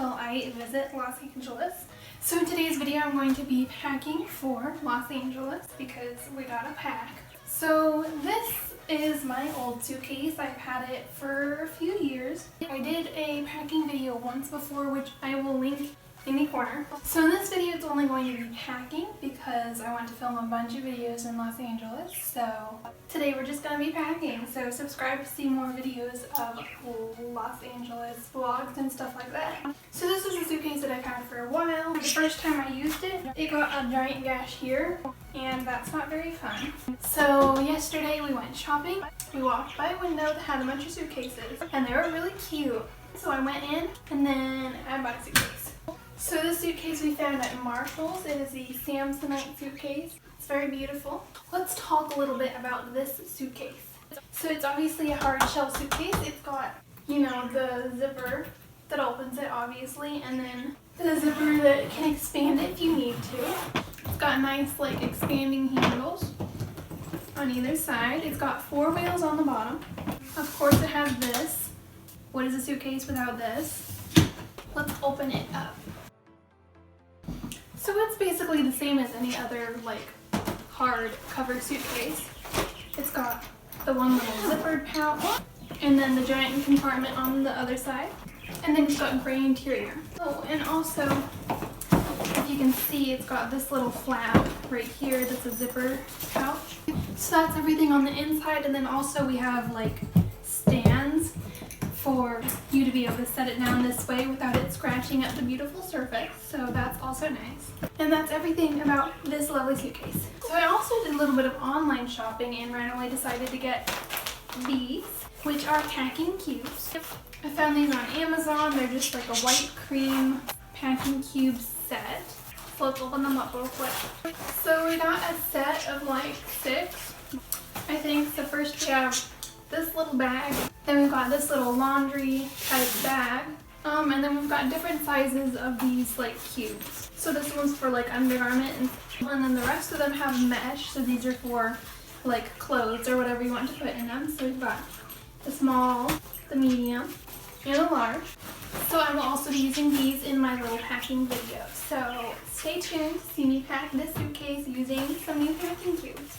until I visit Los Angeles. So in today's video I'm going to be packing for Los Angeles because we gotta pack. So this is my old suitcase. I've had it for a few years. I did a packing video once before, which I will link in the corner. So in this video it's only going to be packing because I want to film a bunch of videos in Los Angeles. So today we're just going to be packing. So subscribe to see more videos of Los Angeles vlogs and stuff like that. So this is a suitcase that I've had for a while. The first time I used it, it got a giant gash here, and that's not very fun. So yesterday we went shopping. We walked by a window that had a bunch of suitcases and they were really cute. So I went in and then I bought a suitcase. So this suitcase we found at Marshall's. It is the Samsonite suitcase. It's very beautiful. Let's talk a little bit about this suitcase. So it's obviously a hard shell suitcase. It's got, you know, the zipper that opens it obviously, and then the zipper that can expand it if you need to. It's got nice like expanding handles on either side. It's got 4 wheels on the bottom. Of course it has this. What is a suitcase without this? Let's open it up. So it's basically the same as any other like hard cover suitcase. It's got the one little zippered pouch and then the giant compartment on the other side. And then it's got gray interior. Oh, and also, if you can see, it's got this little flap right here that's a zipper pouch. So that's everything on the inside, and then also we have like stands for you to be able to set it down this way without it scratching up the beautiful surface. So that's also nice. And that's everything about this lovely suitcase. So I also did a little bit of online shopping and randomly decided to get these, which are packing cubes. I found these on Amazon. They're just like a white cream packing cube set. So let's open them up real quick. So we got a set of like 6, I think. So first we have this little bag. Then we've got this little laundry type bag. And then we've got different sizes of these like cubes. So this one's for like undergarment, and then the rest of them have mesh. So these are for like clothes or whatever you want to put in them. So we've got the small, the medium, and a large. So I will also be using these in my little packing video. So stay tuned to see me pack this suitcase using some new packing cubes.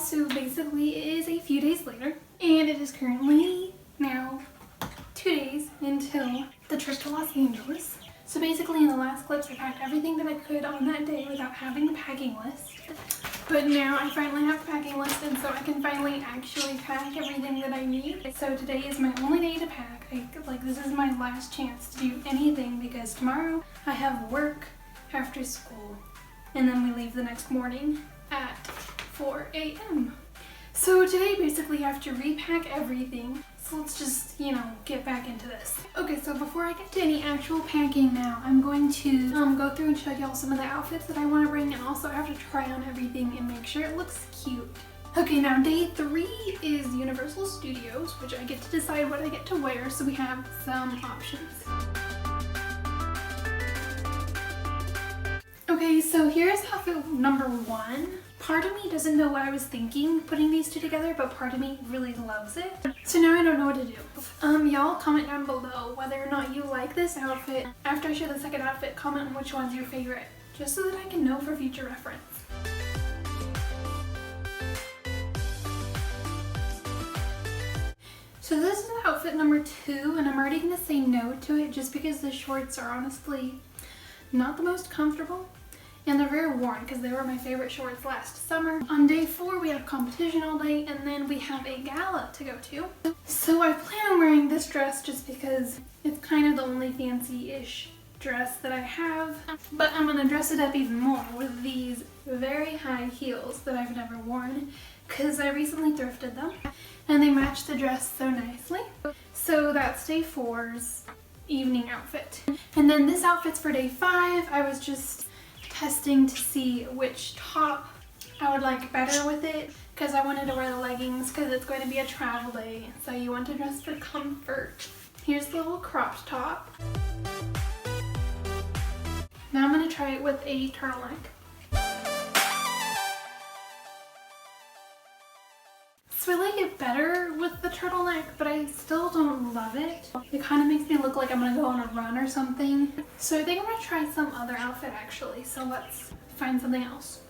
So basically it is a few days later, and it is currently now 2 days until the trip to Los Angeles. So basically in the last clips I packed everything that I could on that day without having the packing list. But now I finally have the packing list, and so I can finally actually pack everything that I need. So today is my only day to pack. This is my last chance to do anything because tomorrow I have work after school. And then we leave the next morning at 4 a.m. So today basically I have to repack everything. So let's just, get back into this. Okay, so before I get to any actual packing now, I'm going to go through and show y'all some of the outfits that I want to bring, and also I have to try on everything and make sure it looks cute. Okay, now day 3 is Universal Studios, which I get to decide what I get to wear, so we have some options. Okay, so here's outfit number 1. Part of me doesn't know what I was thinking putting these two together, but part of me really loves it. So now I don't know what to do. Y'all comment down below whether or not you like this outfit. After I show the second outfit, comment on which one's your favorite, just so that I can know for future reference. So this is outfit number 2, and I'm already gonna say no to it just because the shorts are honestly not the most comfortable. And they're very worn because they were my favorite shorts last summer. On day 4 we have competition all day, and then we have a gala to go to. So I plan on wearing this dress just because it's kind of the only fancy-ish dress that I have. But I'm gonna dress it up even more with these very high heels that I've never worn because I recently thrifted them and they match the dress so nicely. So that's day 4's evening outfit. And then this outfit's for day 5. I was just testing to see which top I would like better with it because I wanted to wear the leggings because it's going to be a travel day, so you want to dress for comfort. Here's the little cropped top. Now I'm going to try it with a turtleneck. So I like it better with the turtleneck, but I still don't love it. It kind of makes me look like I'm gonna go on a run or something. So I think I'm gonna try some other outfit actually, so let's find something else.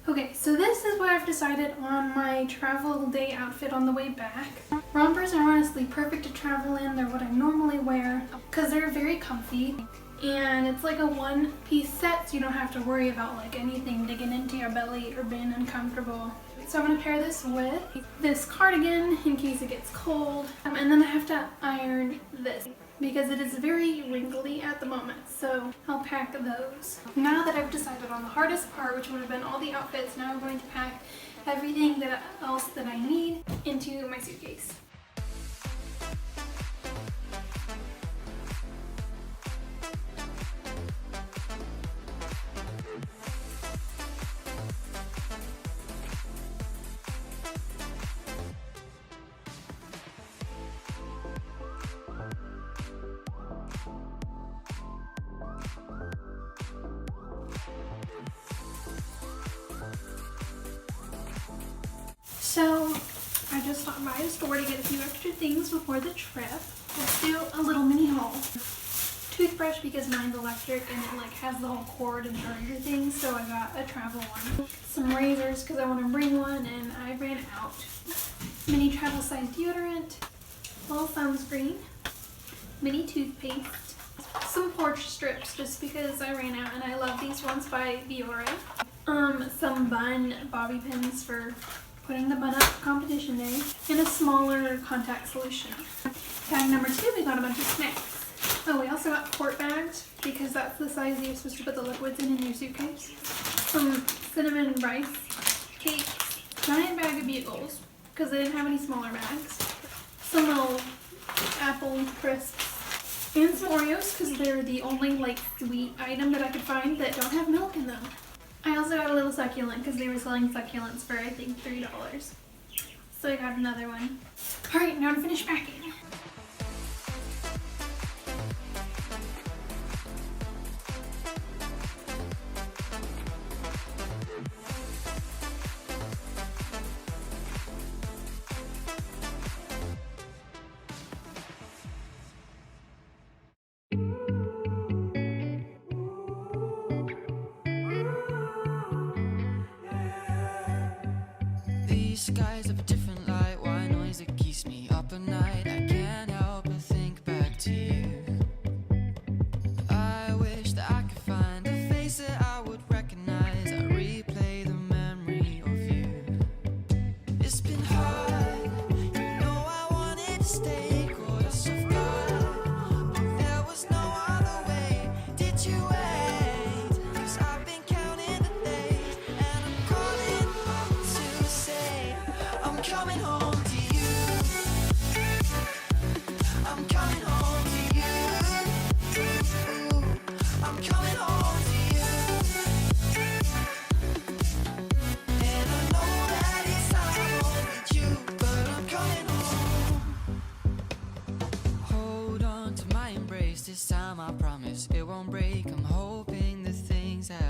Okay, so this is what I've decided on my travel day outfit on the way back. Rompers are honestly perfect to travel in. They're what I normally wear because they're very comfy. And it's like a one-piece set, so you don't have to worry about like anything digging into your belly or being uncomfortable. So I'm going to pair this with this cardigan in case it gets cold. And then I have to iron this because it is very wrinkly at the moment. So I'll pack those. Now that I've decided on the hardest part, which would have been all the outfits, now I'm going to pack everything else that I need into my suitcase. So I just stopped by a store to get a few extra things before the trip. Let's do a little mini haul. Toothbrush because mine's electric and it like has the whole cord and charger thing, so I got a travel one. Some razors because I want to bring one and I ran out. Mini travel size deodorant, little sunscreen, mini toothpaste, some porch strips just because I ran out and I love these ones by Biore. Some bun bobby pins for putting the bun up for competition day, and a smaller contact solution. Bag number 2, we got a bunch of snacks. Oh, we also got quart bags because that's the size you're supposed to put the liquids in your suitcase. Some cinnamon rice cakes, giant bag of bugles because they didn't have any smaller bags, some little apple crisps, and some Oreos because they're the only like sweet item that I could find that don't have milk in them. I also got a little succulent because they were selling succulents for I think $3. So I got another one. Alright, now to finish packing. These skies have a different light. Why noise that keeps me up at night? I can't help but think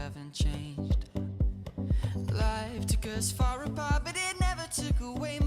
haven't changed. Life took us far apart, but it never took away my